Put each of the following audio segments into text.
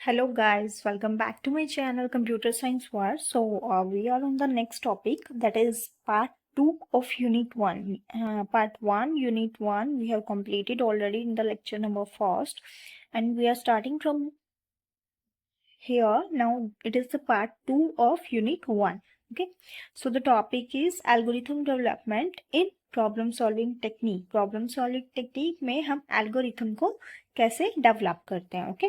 Hello guys, welcome back to my channel Computer Science War. We are on the next topic, that is part 2 of unit 1. Part 1 unit 1 we have completed already in the lecture number first, and we are starting from here. Now it is the part 2 of unit 1. Okay, so the topic is algorithm development in problem solving technique. Problem solving technique में हम algorithm को कैसे develop करते हैं. Okay,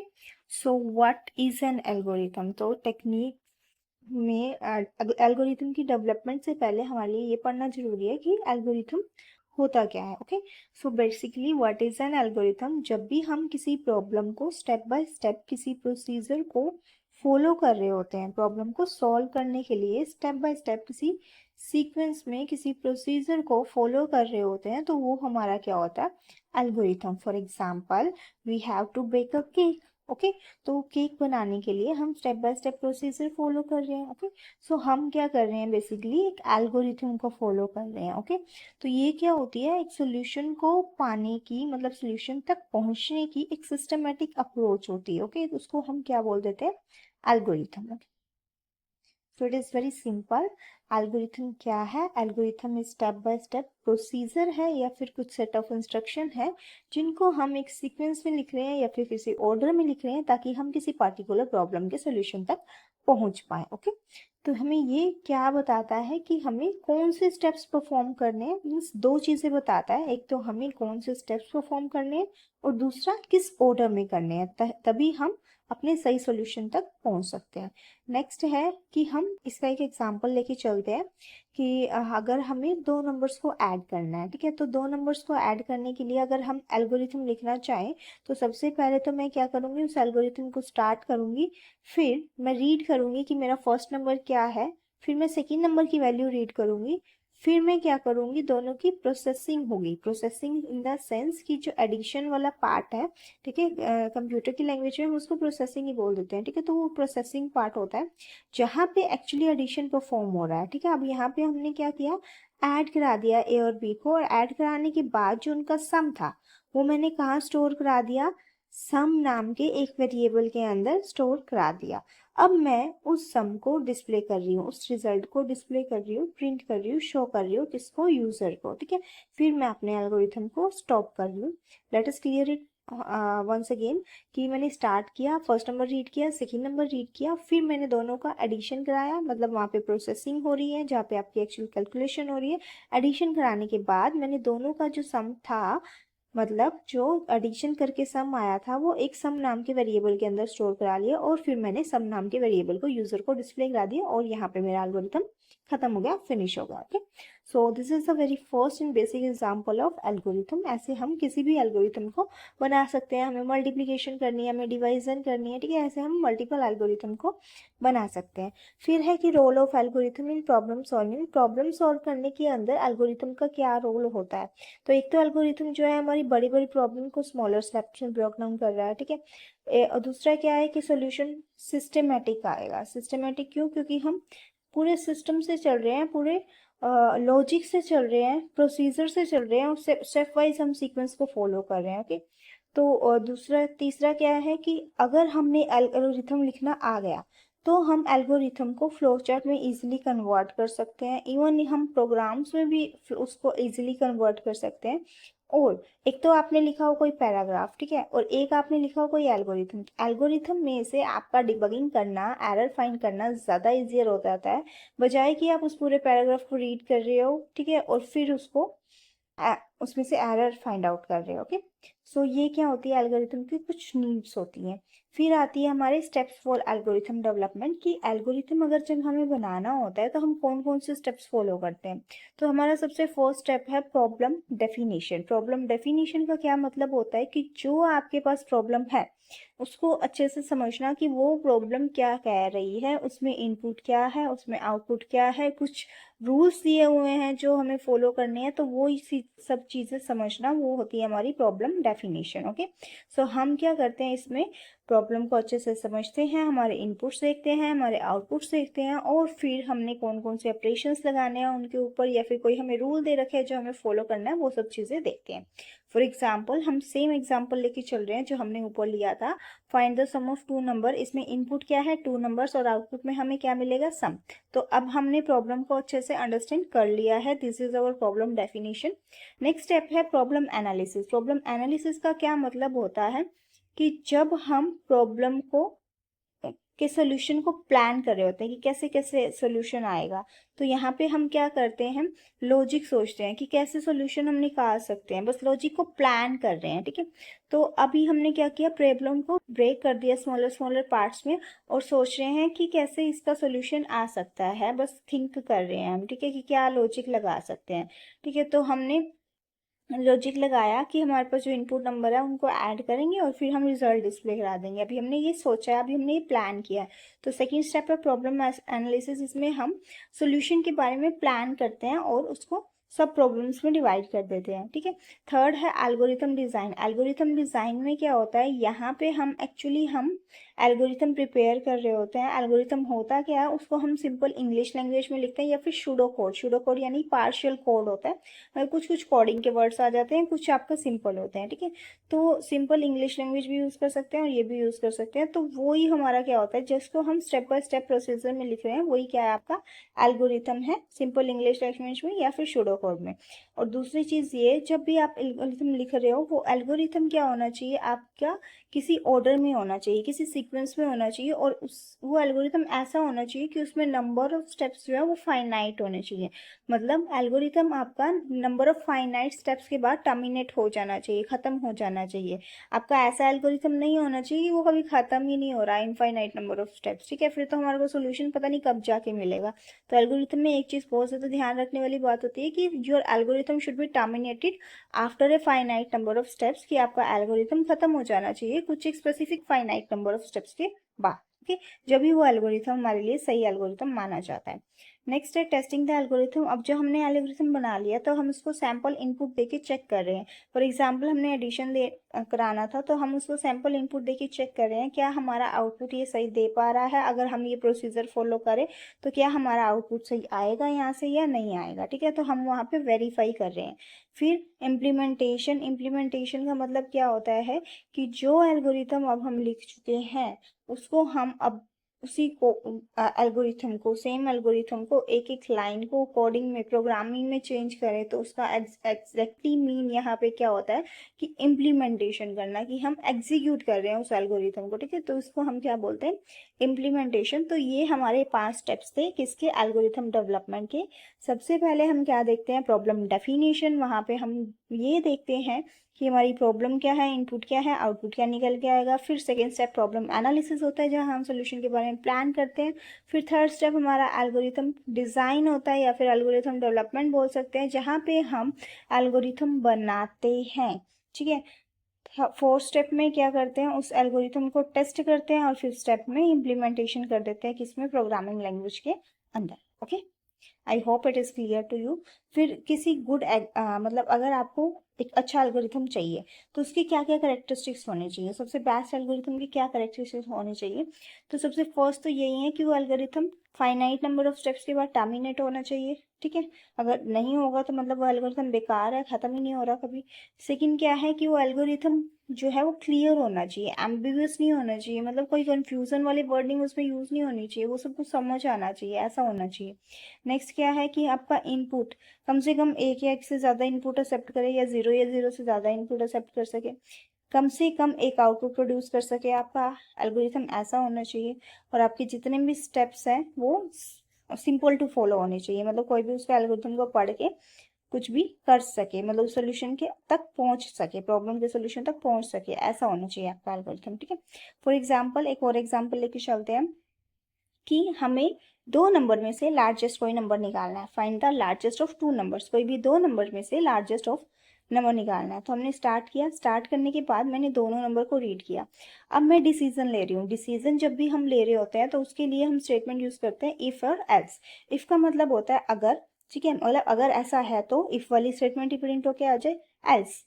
so what is an algorithm. तो technique में algorithm की development से पहले हमारे लिए ये पढ़ना जरूरी है कि एल्गोरिथम होता क्या है. Okay, so basically what is an algorithm. जब भी हम किसी प्रॉब्लम को स्टेप बाय स्टेप किसी प्रोसीजर को फॉलो कर रहे होते हैं, प्रॉब्लम को सॉल्व करने के लिए स्टेप बाय स्टेप किसी सीक्वेंस में किसी प्रोसीजर को फॉलो कर रहे होते हैं, तो वो हमारा क्या होता है, algorithm. For example we have to bake a cake. Okay, तो केक बनाने के लिए हम step by step procedure follow कर रहे हैं. ओके, सो हम क्या कर रहे हैं, बेसिकली एक एल्गोरिथम को फॉलो कर रहे हैं. ओके, तो ये क्या होती है, एक सोल्यूशन को पाने की, मतलब सोल्यूशन तक पहुंचने की एक सिस्टमेटिक अप्रोच होती है. ओके, तो उसको हम क्या बोल देते हैं, algorithm. So it is very simple. Algorithm क्या है, algorithm step by step procedure है या फिर कुछ सेट ऑफ इंस्ट्रक्शन है जिनको हम एक सीक्वेंस में लिख रहे हैं या फिर किसी ऑर्डर में लिख रहे हैं ताकि हम किसी पार्टिकुलर प्रॉब्लम के सोल्यूशन तक पहुंच पाए. ओके, तो हमें ये क्या बताता है कि हमें कौन से स्टेप्स परफॉर्म करने हैं. मीन्स दो चीज़ें बताता है, एक तो हमें कौन से स्टेप्स परफॉर्म करने हैं और दूसरा किस ऑर्डर में करने हैं, तभी हम अपने सही सोल्यूशन तक पहुंच सकते हैं. नेक्स्ट है कि हम इसका एक एग्जांपल लेके चलते हैं कि अगर हमें दो नंबर्स को ऐड करना है. ठीक है, तो दो नंबर्स को ऐड करने के लिए अगर हम एल्गोरिथम लिखना चाहें तो सबसे पहले तो मैं क्या करूँगी, उस एल्गोरिथम को स्टार्ट करूँगी, फिर मैं रीड करूँगी कि मेरा फर्स्ट नंबर क्या है, फिर मैं सेकेंड नंबर की वैल्यू रीड करूँगी, फिर मैं क्या करूँगी, दोनों की प्रोसेसिंग होगी. प्रोसेसिंग इन द सेंस कि जो एडिशन वाला पार्ट है, ठीक है, कंप्यूटर की लैंग्वेज में हम उसको प्रोसेसिंग ही बोल देते हैं. ठीक है, तो वो प्रोसेसिंग पार्ट होता है जहाँ पे एक्चुअली एडिशन परफॉर्म हो रहा है. ठीक है, अब यहाँ पे हमने क्या किया, ऐड करा दिया ए और बी को, और ऐड कराने के बाद जो उनका सम था वो मैंने कहाँ स्टोर करा दिया, सम नाम के एक वेरिएबल के अंदर स्टोर करा दिया. अब मैं उस सम को डिस्प्ले कर रही हूँ, उस रिजल्ट को डिस्प्ले कर रही हूँ, प्रिंट कर रही हूँ, शो कर रही हूँ किसको, यूजर को. ठीक है, फिर मैं अपने एल्गोरिथम को स्टॉप कर रही हूँ. Let us clear it once again कि मैंने स्टार्ट किया, फर्स्ट नंबर रीड किया, सेकेंड नंबर रीड किया, फिर मैंने दोनों का एडिशन कराया, मतलब वहाँ पे प्रोसेसिंग हो रही है जहाँ पे आपकी एक्चुअल कैलकुलेशन हो रही है. एडिशन कराने के बाद मैंने दोनों का जो सम था, मतलब जो एडिशन करके सम आया था, वो एक सम नाम के वेरिएबल के अंदर स्टोर करा लिया और फिर मैंने सम नाम के वेरिएबल को यूजर को डिस्प्ले करा दिया और यहाँ पे मेरा एल्गोरिथम खत्म हो गया, फिनिश हो गया. Okay, so this is the very first and basic example of algorithm. ऐसे हम किसी भी एल्गोरिथम को बना सकते हैं. हमें मल्टीप्लिकेशन करनी है, हमें डिवाइजन करनी है, ठीक है, ऐसे हम मल्टीपल एल्गोरिथम को बना सकते हैं. फिर है कि role of algorithm in problem solving. Problem solve करने के अंदर एल्गोरिथम का क्या रोल होता है. तो एक तो एल्गोरिथम जो है हमारी बड़ी बड़ी प्रॉब्लम को स्मॉलर स्टेप्स में ब्रेक डाउन कर रहा है. ठीक है, और दूसरा क्या है कि सॉल्यूशन सिस्टमेटिक आएगा. सिस्टमेटिक क्यों, क्योंकि हम पूरे सिस्टम से चल रहे हैं, पूरे लॉजिक से चल रहे हैं, प्रोसीजर से चल रहे हैं और स्टेप वाइज हम सीक्वेंस को फॉलो कर रहे हैं. ओके, तो दूसरा तीसरा क्या है कि अगर हमने एल्गोरिथम लिखना आ गया तो हम एल्गोरिथम को फ्लो चार्ट में इजीली कन्वर्ट कर सकते हैं. इवन हम प्रोग्राम्स में भी उसको इजीली कन्वर्ट कर सकते हैं. और एक तो आपने लिखा हो कोई पैराग्राफ, ठीक है, और एक आपने लिखा हो कोई एल्गोरिथम. एल्गोरिथम में से आपका डिबगिंग करना, एरर फाइंड करना ज़्यादा इजियर हो जाता है, बजाय कि आप उस पूरे पैराग्राफ को रीड कर रहे हो, ठीक है, और फिर उसमें से एरर फाइंड आउट कर रहे हो. ओके, सो ये क्या होती है, एल्गोरिथम की कुछ नीड्स होती हैं. फिर आती है हमारे स्टेप्स फॉर एल्गोरिथम डेवलपमेंट कि एल्गोरिथम अगर जब हमें बनाना होता है तो हम कौन कौन से स्टेप्स फॉलो करते हैं. तो हमारा सबसे फर्स्ट स्टेप है प्रॉब्लम डेफिनेशन. प्रॉब्लम डेफिनेशन का क्या मतलब होता है कि जो आपके पास प्रॉब्लम है उसको अच्छे से समझना कि वो प्रॉब्लम क्या कह रही है, उसमें इनपुट क्या है, उसमें आउटपुट क्या है, कुछ रूल्स दिए हुए हैं जो हमें फॉलो करने हैं, तो वो इसी सब चीज़ें समझना, वो होती है हमारी प्रॉब्लम डेफिनेशन. ओके, सो हम क्या करते हैं, इसमें प्रॉब्लम को अच्छे से समझते हैं, हमारे इनपुट्स देखते हैं, हमारे आउटपुट्स देखते हैं, और फिर हमने कौन कौन से ऑपरेशंस लगाने हैं उनके ऊपर, या फिर कोई हमें रूल दे रखे हैं जो हमें फॉलो करना है, वो सब चीज़ें देखते हैं. फॉर एग्जाम्पल हम सेम एग्जाम्पल लेके चल रहे हैं जो हमने ऊपर लिया था, find the sum of two number. इसमें इनपुट क्या है, टू नंबर्स, और आउटपुट में हमें क्या मिलेगा, सम। तो अब हमने प्रॉब्लम को अच्छे से अंडरस्टैंड कर लिया है। This is our problem definition. Next step है प्रॉब्लम एनालिसिस। प्रॉब्लम एनालिसिस का क्या मतलब होता है कि जब हम प्रॉब्लम को के सोल्यूशन को प्लान कर रहे होते हैं कि कैसे कैसे सोल्यूशन आएगा, तो यहाँ पे हम क्या करते हैं, लॉजिक सोचते हैं कि कैसे सोल्यूशन हम निकाल सकते हैं, बस लॉजिक को प्लान कर रहे हैं, ठीक है। तो अभी हमने क्या किया, प्रॉब्लम को ब्रेक कर दिया स्मॉलर स्मॉलर पार्ट्स में, और सोच रहे हैं कि कैसे इसका सोल्यूशन आ सकता है, बस थिंक कर रहे हैं हम, ठीक है, कि क्या लॉजिक लगा सकते हैं, ठीक है। तो हमने लॉजिक लगाया कि हमारे पास जो इनपुट नंबर है उनको ऐड करेंगे और फिर हम रिजल्ट डिस्प्ले करा देंगे। अभी हमने ये सोचा है, अभी हमने ये प्लान किया है। तो सेकंड स्टेप है प्रॉब्लम एनालिसिस। इसमें हम सॉल्यूशन के बारे में प्लान करते हैं और उसको सब प्रॉब्लम्स में डिवाइड कर देते हैं, ठीक है। थर्ड है एल्गोरिथम डिज़ाइन। एल्गोरिथम डिज़ाइन में क्या होता है, यहाँ पे हम एक्चुअली हम एल्गोरिथम प्रिपेयर कर रहे होते हैं। एल्गोरिथम होता क्या है, उसको हम सिंपल इंग्लिश लैंग्वेज में लिखते हैं या फिर सूडो कोड। सूडो कोड यानी पार्शियल कोड होता है, कुछ कुछ कोडिंग के वर्ड्स आ जाते हैं, कुछ आपका सिंपल होते हैं, ठीक है। तो सिंपल इंग्लिश लैंग्वेज भी यूज़ कर सकते हैं और ये भी यूज़ कर सकते हैं। तो वो ही हमारा क्या होता है, जिसको हम स्टेप बाय स्टेप प्रोसीजर में लिख रहे हैं, वही क्या है, आपका एल्गोरिथम है, सिंपल इंग्लिश लैंग्वेज में या फिर सूडो कोड में। और दूसरी चीज़ ये, जब भी आप एल्गोरिथम लिख रहे हो, वो एल्गोरिथम क्या होना चाहिए आपका, किसी ऑर्डर में होना चाहिए, किसी सीक्वेंस में होना चाहिए, और उस वो एल्गोरिथम ऐसा होना चाहिए कि उसमें नंबर ऑफ स्टेप्स जो है वो फाइनाइट होने चाहिए। मतलब एल्गोरिथम आपका नंबर ऑफ फाइनाइट स्टेप्स के बाद टर्मिनेट हो जाना चाहिए, खत्म हो जाना चाहिए। आपका ऐसा एल्गोरिथम नहीं होना चाहिए कि वो कभी खत्म ही नहीं हो रहा, इनफाइनाइट नंबर ऑफ स्टेप्स, ठीक है। फिर तो हमारे को सोल्यूशन पता नहीं कब जाके मिलेगा। तो एल्गोरिथम में एक चीज़ बहुत ज़्यादा ध्यान रखने वाली बात होती है कि your algorithm should be terminated after a finite number of steps, कि आपका एल्गोरिथम खत्म हो जाना चाहिए कुछ एक specific finite number of steps के बाद, ओके। जब भी वो एल्गोरिथम हमारे लिए सही एल्गोरिथम माना जाता है। नेक्स्ट है टेस्टिंग द एल्गोरिथम। अब जो हमने एल्गोरिथम बना लिया तो हम उसको सैम्पल इनपुट देके चेक कर रहे हैं। फॉर एग्जांपल हमने एडिशन दे कराना था, तो हम उसको सैम्पल इनपुट देके चेक कर रहे हैं क्या हमारा आउटपुट ये सही दे पा रहा है। अगर हम ये प्रोसीजर फॉलो करें तो क्या हमारा आउटपुट सही आएगा यहाँ से या नहीं आएगा, ठीक है। तो हम वहाँ पे वेरीफाई कर रहे हैं। फिर इम्प्लीमेंटेशन। इम्प्लीमेंटेशन का मतलब क्या होता है कि जो एल्गोरिथम अब हम लिख चुके हैं उसको हम अब उसी को एल्गोरिथम को, सेम एल्गोरिथम को एक एक लाइन को कोडिंग में, प्रोग्रामिंग में चेंज करें, तो उसका एग्जैक्टली मीन यहाँ पे क्या होता है कि इम्प्लीमेंटेशन करना, कि हम एग्जीक्यूट कर रहे हैं उस एल्गोरिथम को, ठीक है। तो इसको हम क्या बोलते हैं, इम्प्लीमेंटेशन। तो ये हमारे 5 स्टेप्स थे किसके, एल्गोरिथम डेवलपमेंट के। सबसे पहले हम क्या देखते हैं, प्रॉब्लम डेफिनेशन। वहाँ पे हम ये देखते हैं कि हमारी प्रॉब्लम क्या है, इनपुट क्या है, आउटपुट क्या निकल के आएगा। फिर सेकेंड स्टेप प्रॉब्लम एनालिसिस होता है, जहाँ हम सोल्यूशन के बारे में प्लान करते हैं। फिर थर्ड स्टेप हमारा एल्गोरिथम डिज़ाइन होता है या फिर एल्गोरिथम डेवलपमेंट बोल सकते हैं, जहाँ पे हम एल्गोरिथम बनाते हैं, ठीक है। फोर्थ स्टेप में क्या करते हैं, उस एल्गोरिथम को टेस्ट करते हैं, और फिफ्थ स्टेप में इम्प्लीमेंटेशन कर देते हैं, किसमें, प्रोग्रामिंग लैंग्वेज के अंदर, okay. I hope it is clear to you. फिर किसी गुड मतलब अगर आपको एक अच्छा एल्गोरिथम चाहिए तो उसके क्या क्या करेक्टरिस्टिक्स होने चाहिए, सबसे बेस्ट एल्गोरिथम की क्या करेक्टरिस्टिक्स होने चाहिए। तो सबसे फर्स्ट तो यही है कि वो algorithm finite number of steps के बाद टर्मिनेट होना चाहिए, ठीक है। अगर नहीं होगा तो मतलब वो एल्गोरिथम बेकार है, ख़त्म ही नहीं हो रहा कभी। सेकंड क्या है कि वो एल्गोरिथम जो है वो क्लियर होना चाहिए, एम्बिगुअस नहीं होना चाहिए, मतलब कोई कंफ्यूजन वाली वर्डिंग उसमें यूज़ नहीं होनी चाहिए, वो सबको समझ आना चाहिए, ऐसा होना चाहिए। नेक्स्ट क्या है कि आपका इनपुट कम से कम एक या एक से ज़्यादा इनपुट एक्सेप्ट करे, या ज़ीरो से ज़्यादा इनपुट एक्सेप्ट कर सके। कम से कम एक आउटपुट प्रोड्यूस कर सके आपका एल्गोरिथम, ऐसा होना चाहिए। और आपके जितने भी स्टेप्स हैं वो सिंपल टू फॉलो होने चाहिए, मतलब कोई भी उसका एल्गोरिथम को पढ़ के कुछ भी कर सके, मतलब सोल्यूशन के तक पहुंच सके, प्रॉब्लम के सोल्यूशन तक पहुंच सके, ऐसा होना चाहिए आपका एल्गोरिथम, ठीक है। फॉर एग्जाम्पल एक और एग्जाम्पल लेके चलते हैं कि हमें दो नंबर में से लार्जेस्ट कोई नंबर निकालना है। Find the largest of two numbers. कोई भी दो नंबर में से लार्जेस्ट ऑफ नंबर निकालना है। तो हमने स्टार्ट किया, स्टार्ट करने के बाद मैंने दोनों नंबर को रीड किया। अब मैं डिसीजन ले रही हूँ। डिसीजन जब भी हम ले रहे होते हैं तो उसके लिए हम स्टेटमेंट यूज करते हैं इफ और एल्स। इफ का मतलब होता है अगर, ठीक है, मतलब अगर ऐसा है तो इफ वाली स्टेटमेंट ही प्रिंट होके आ जाए, एल्स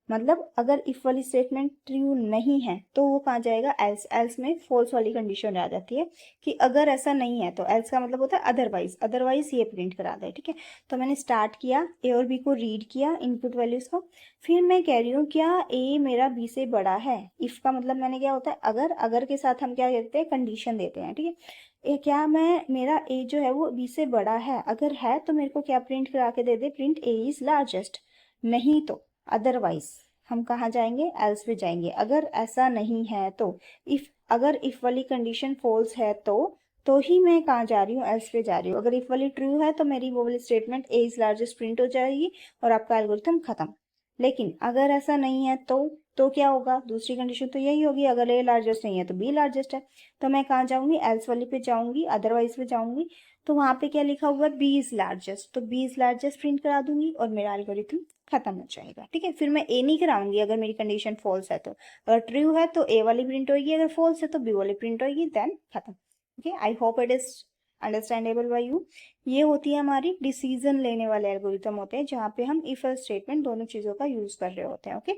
मतलब अगर इफ वाली स्टेटमेंट ट्रू नहीं है तो वो कहाँ जाएगा, एल्स। एल्स में फॉल्स वाली कंडीशन आ जाती है कि अगर ऐसा नहीं है, तो एल्स का मतलब होता है अदरवाइज, अदरवाइज ये प्रिंट करा दे, ठीक है। तो मैंने स्टार्ट किया, ए और बी को रीड किया इनपुट वैल्यूज को, फिर मैं कह रही हूँ क्या ए मेरा बी से बड़ा है। इफ का मतलब मैंने क्या होता है अगर, अगर के साथ हम क्या कहते हैं, कंडीशन देते हैं, ठीक है। क्या मैं, मेरा ए जो है वो बी से बड़ा है, अगर है तो मेरे को क्या प्रिंट करा के दे दे, प्रिंट ए इज लार्जेस्ट। नहीं तो अदरवाइज हम कहाँ जाएंगे, एल्स पे जाएंगे। अगर ऐसा नहीं है तो, इफ, अगर इफ वाली कंडीशन फॉल्स है तो ही मैं कहाँ जा रही हूँ, एल्स पे जा रही हूँ। अगर इफ वाली ट्रू है तो मेरी वो वाली statement A is largest print हो जाएगी और आपका एल्गोरिथम खत्म। लेकिन अगर ऐसा नहीं है तो क्या होगा, दूसरी कंडीशन तो यही होगी, अगर ए लार्जेस्ट नहीं है तो बी लार्जेस्ट है। तो मैं कहाँ जाऊंगी, एल्स वाली पे जाऊंगी, अदरवाइज पे जाऊंगी। तो वहां पे क्या लिखा हुआ है, बी इज लार्जेस्ट, तो बी इज लार्जेस्ट प्रिंट करा दूंगी और मेरा एल्गोरिथम खत्म हो जाएगा, ठीक है। फिर मैं ए नहीं कराऊंगी अगर मेरी कंडीशन फॉल्स है तो, अगर ट्रू है तो ए वाली प्रिंट होगी, अगर फॉल्स है तो बी वाली प्रिंट होगी, देन खत्म। Okay, I hope it is understandable by you. ये होती है हमारी डिसीजन लेने वाले एल्गोरिथम होते हैं, जहाँ पे हम इफ एल्स स्टेटमेंट दोनों चीजों का यूज कर रहे होते हैं। ओके,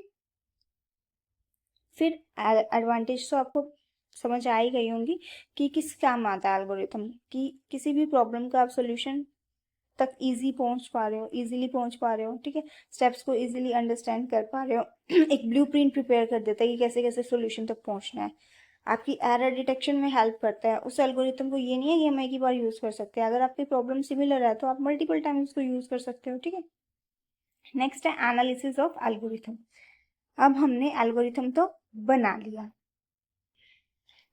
फिर एडवांटेज तो आपको समझ आ ही गई होंगी कि किस काम आता है एल्गोरिथम, कि किसी भी प्रॉब्लम का आप सोल्यूशन तक इजी पहुंच पा रहे हो, इजीली पहुंच पा रहे हो, ठीक है। स्टेप्स को इजीली अंडरस्टैंड कर पा रहे हो। एक ब्लूप्रिंट प्रिपेयर कर देता है कि कैसे कैसे सोल्यूशन तक पहुंचना है। आपकी एरर डिटेक्शन में हेल्प करता है। उस एल्गोरिथम को ये नहीं है कि हम एक ही बार यूज कर सकते हैं, अगर आपकी प्रॉब्लम सिमिलर है तो आप मल्टीपल टाइम उसको यूज कर सकते हो, ठीक है। नेक्स्ट है एनालिसिस ऑफ एल्गोरिथम। अब हमने एल्गोरिथम तो बना लिया,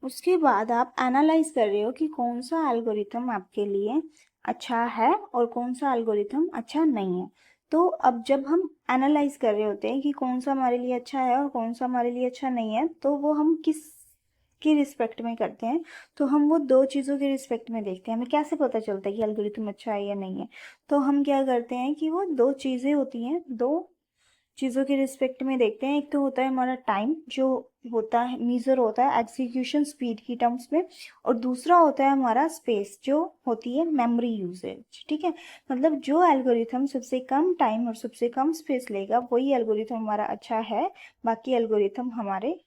उसके बाद आप एनालाइज कर रहे हो कि कौन सा एल्गोरिथम आपके लिए अच्छा है और कौन सा एल्गोरिथम अच्छा नहीं है। तो अब जब हम एनालाइज कर रहे होते हैं कि कौन सा हमारे लिए अच्छा है और कौन सा हमारे लिए अच्छा नहीं है, तो वो हम किस की रिस्पेक्ट में करते हैं, तो हम वो दो चीज़ों के रिस्पेक्ट में देखते हैं। हमें कैसे पता चलता है कि एल्गोरिथम अच्छा है या नहीं है, तो हम क्या करते हैं कि वो दो चीज़ें होती हैं, दो चीज़ों के रिस्पेक्ट में देखते हैं। एक तो होता है हमारा टाइम, जो होता है मीजर होता है एग्जीक्यूशन स्पीड की टर्म्स में, और दूसरा होता है हमारा स्पेस, जो होती है मेमोरी यूसेज, ठीक है। मतलब जो एल्गोरिथम सबसे कम टाइम और सबसे कम स्पेस लेगा वही एल्गोरिथम हमारा अच्छा है, बाकी एल्गोरिथम हमारे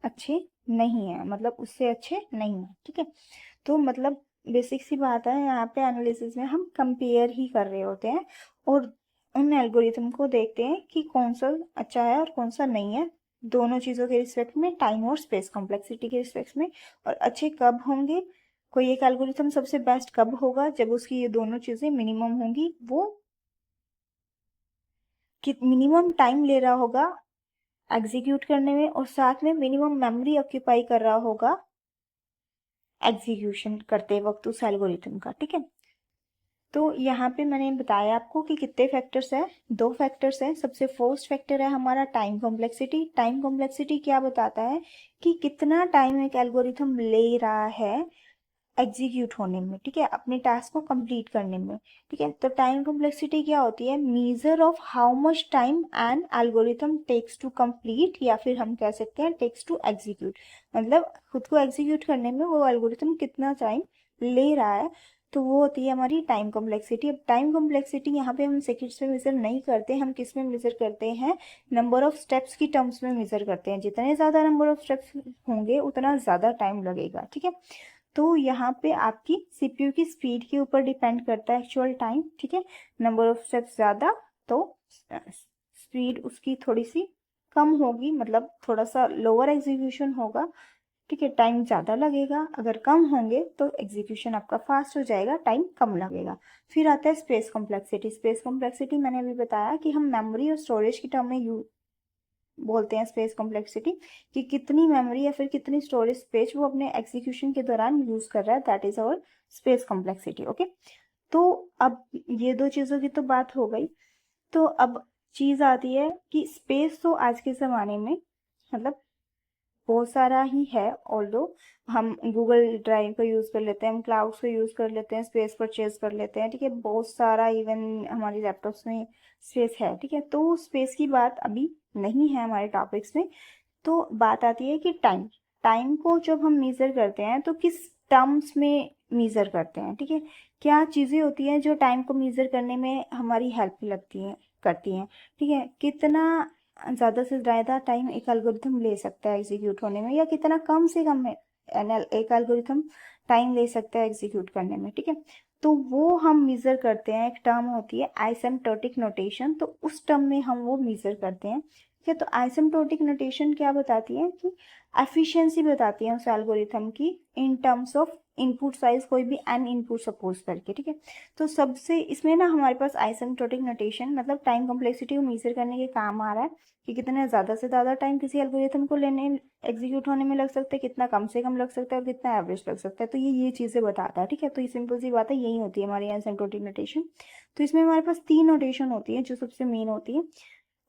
अच्छे नहीं है, मतलब उससे अच्छे नहीं है, ठीक है। तो मतलब बेसिक सी बात है, यहाँ पे एनालिसिस में हम कंपेयर ही कर रहे होते हैं और उन एल्गोरिथम को देखते हैं कि कौन सा अच्छा है और कौन सा नहीं है, दोनों चीज़ों के रिस्पेक्ट में, टाइम और स्पेस कॉम्प्लेक्सिटी के रिस्पेक्ट में। और अच्छे कब होंगे, कोई एक एल्गोरिथम सबसे बेस्ट कब होगा, जब उसकी ये दोनों चीज़ें मिनिमम होंगी, वो कि मिनिमम टाइम ले रहा होगा एग्जीक्यूट करने में और साथ में मिनिमम मेमोरी ऑक्यूपाई कर रहा होगा एग्जीक्यूशन करते वक्त उस एल्गोरिथम का, ठीक है। तो यहाँ पे मैंने बताया आपको कि कितने फैक्टर्स है, दो फैक्टर्स है। सबसे फर्स्ट फैक्टर है हमारा टाइम कॉम्प्लेक्सिटी। टाइम कॉम्प्लेक्सिटी क्या बताता है कि कितना टाइम एक एल्गोरिथम ले रहा है एग्जीक्यूट होने में, ठीक है, अपने टास्क को कंप्लीट करने में, ठीक है। तो टाइम कॉम्प्लेक्सिटी क्या होती है, measure of how much time an algorithm takes to complete, या फिर हम कह सकते हैं टेक्स टू एग्जीक्यूट, मतलब खुद को एग्जीक्यूट करने में वो एल्गोरिथम कितना टाइम ले रहा है, तो वो होती है हमारी टाइम कॉम्प्लेक्सिटी। अब टाइम कॉम्प्लेक्सिटी यहाँ पे हम सेकंड्स में मेजर नहीं करते, हम किस में मेजर करते हैं, नंबर ऑफ स्टेप्स की टर्म्स में मेजर करते हैं। जितने ज़्यादा नंबर ऑफ स्टेप्स होंगे उतना ज़्यादा टाइम लगेगा, ठीक है। तो यहाँ पे आपकी सीपीयू की स्पीड के ऊपर डिपेंड करता है एक्चुअल टाइम, ठीक है। नंबर ऑफ स्टेप्स ज़्यादा तो स्पीड उसकी थोड़ी सी कम होगी, मतलब थोड़ा सा लोअर एग्जीक्यूशन होगा, ठीक है, टाइम ज़्यादा लगेगा। अगर कम होंगे तो एग्जीक्यूशन आपका फास्ट हो जाएगा, टाइम कम लगेगा। फिर आता है स्पेस कॉम्प्लेक्सिटी। स्पेस कॉम्प्लेक्सिटी मैंने अभी बताया कि हम मेमोरी और स्टोरेज की टर्म में बोलते हैं स्पेस कॉम्प्लेक्सिटी, कि कितनी मेमोरी या फिर कितनी स्टोरेज स्पेस वो अपने एग्जीक्यूशन के दौरान यूज कर रहा है, that is our space complexity. Okay, तो अब ये दो चीज़ों की तो बात हो गई। तो अब चीज़ आती है कि स्पेस तो आज के ज़माने में मतलब बहुत सारा ही है, ऑल्दो हम गूगल ड्राइव का यूज़ कर लेते हैं, हम क्लाउड्स का यूज़ कर लेते हैं, स्पेस परचेज कर लेते हैं, ठीक है, बहुत सारा इवन हमारी लैपटॉप्स में स्पेस है, ठीक है। तो स्पेस की बात अभी नहीं है हमारे टॉपिक्स में। तो बात आती है कि टाइम, टाइम को जब हम मेज़र करते हैं तो किस टर्म्स में मेज़र करते हैं, ठीक है। क्या चीज़ें होती हैं जो टाइम को मेज़र करने में हमारी हेल्प लगती हैं, करती हैं, ठीक है। कितना ज़्यादा से ज़्यादा टाइम एक एल्गोरिथम ले सकता है एग्जीक्यूट होने में, या कितना कम से कम है एक एल्गोरिथम टाइम ले सकता है एग्जीक्यूट करने में, ठीक है। तो वो हम मेज़र करते हैं, एक टर्म होती है आइसेम्प्टोटिक नोटेशन, तो उस टर्म में हम वो मेज़र करते हैं, ठीक है। तो आइसेम्प्टोटिक नोटेशन क्या बताती है कि एफिशिएंसी बताती है उस एल्गोरिथम की in terms of input size, कोई भी एन इनपुट सपोज करके, ठीक है। तो सबसे इसमें ना हमारे पास आइसेम्प्टोटिक नोटेशन मतलब टाइम कॉम्प्लेक्सिटी को मेजर करने के काम आ रहा है कि कितना ज़्यादा से ज़्यादा टाइम किसी एल्गोरिथम को लेने एग्जीक्यूट होने में लग सकता है, कितना कम से कम लग सकता है और कितना एवरेज लग सकता है। तो ये चीज़ें बताता है, ठीक है। तो ये सिंपल सी बात है, यही होती है हमारी आइसेम्प्टोटिक नोटेशन। तो इसमें हमारे पास 3 नोटेशन होती है जो सबसे मेन होती है।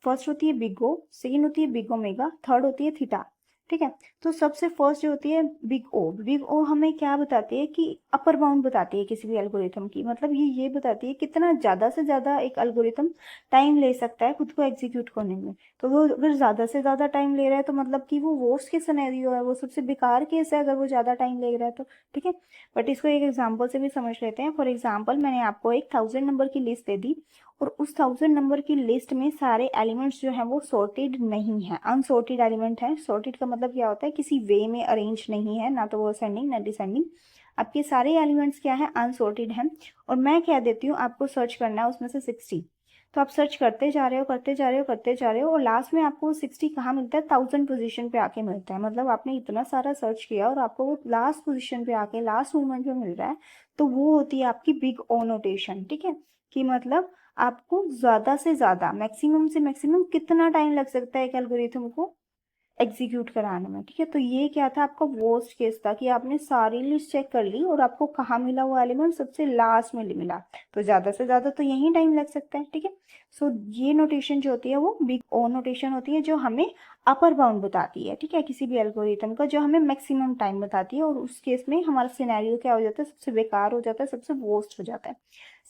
फर्स्ट होती है बिग ओ, सेकेंड होती है बिग ओमेगा, थर्ड होती है थीटा, ठीक है। तो सबसे फर्स्ट जो होती है बिग ओ, बिग ओ हमें क्या बताती है कि अपर बाउंड बताती है किसी भी एल्गोरिथम की, मतलब ये बताती है कितना ज़्यादा से ज़्यादा एक एल्गोरिथम टाइम ले सकता है खुद को एग्जीक्यूट करने में। तो वो अगर ज़्यादा से ज़्यादा टाइम ले रहा है तो मतलब कि वो वर्स्ट केस सिनेरियो है, वो सबसे बेकार केस है अगर वो ज़्यादा टाइम ले रहा है तो, ठीक है। बट इसको एक एग्जाम्पल से भी समझ लेते हैं। फॉर एग्जाम्पल मैंने आपको एक 1000 नंबर की लिस्ट दे दी और उस 1000 नंबर की लिस्ट में सारे एलिमेंट्स जो हैं वो सॉर्टेड नहीं है, अनसॉर्टेड एलिमेंट है। सॉर्टेड का मतलब क्या होता है, किसी वे में अरेंज नहीं है, ना तो वो असेंडिंग ना डिसेंडिंग। आपके सारे एलिमेंट्स क्या है, अनसॉर्टेड हैं। और मैं क्या देती हूँ, आपको सर्च करना है उसमें से 60। तो आप सर्च करते जा रहे हो करते जा रहे हो करते जा रहे हो और लास्ट में आपको 60 कहाँ मिलता है, 1000 पोजीशन पे आके मिलता है। मतलब आपने इतना सारा सर्च किया और आपको वो लास्ट पोजीशन पे आके लास्ट मोमेंट पे मिल रहा है। तो वो होती है आपकी बिग ओ नोटेशन, ठीक है। कि मतलब आपको ज्यादा से ज्यादा मैक्सिमम से मैक्सिमम कितना टाइम लग सकता है एक एल्गोरिथम को एग्जीक्यूट कराने में, ठीक है। तो ये क्या था, आपका वर्स्ट केस था कि आपने सारी लिस्ट चेक कर ली और आपको कहाँ मिला वो एलिमेंट, सबसे लास्ट में मिला। तो ज्यादा से ज्यादा तो यही टाइम लग सकता है, ठीक है। सो ये नोटेशन जो होती है वो बिग ओ नोटेशन होती है जो हमें अपर बाउंड बताती है, ठीक है, किसी भी एल्गोरिथम का, जो हमें मैक्सिमम टाइम बताती है। और उस केस में हमारा सिनेरियो क्या हो जाता है, सबसे बेकार हो जाता है, सबसे वर्स्ट हो जाता है।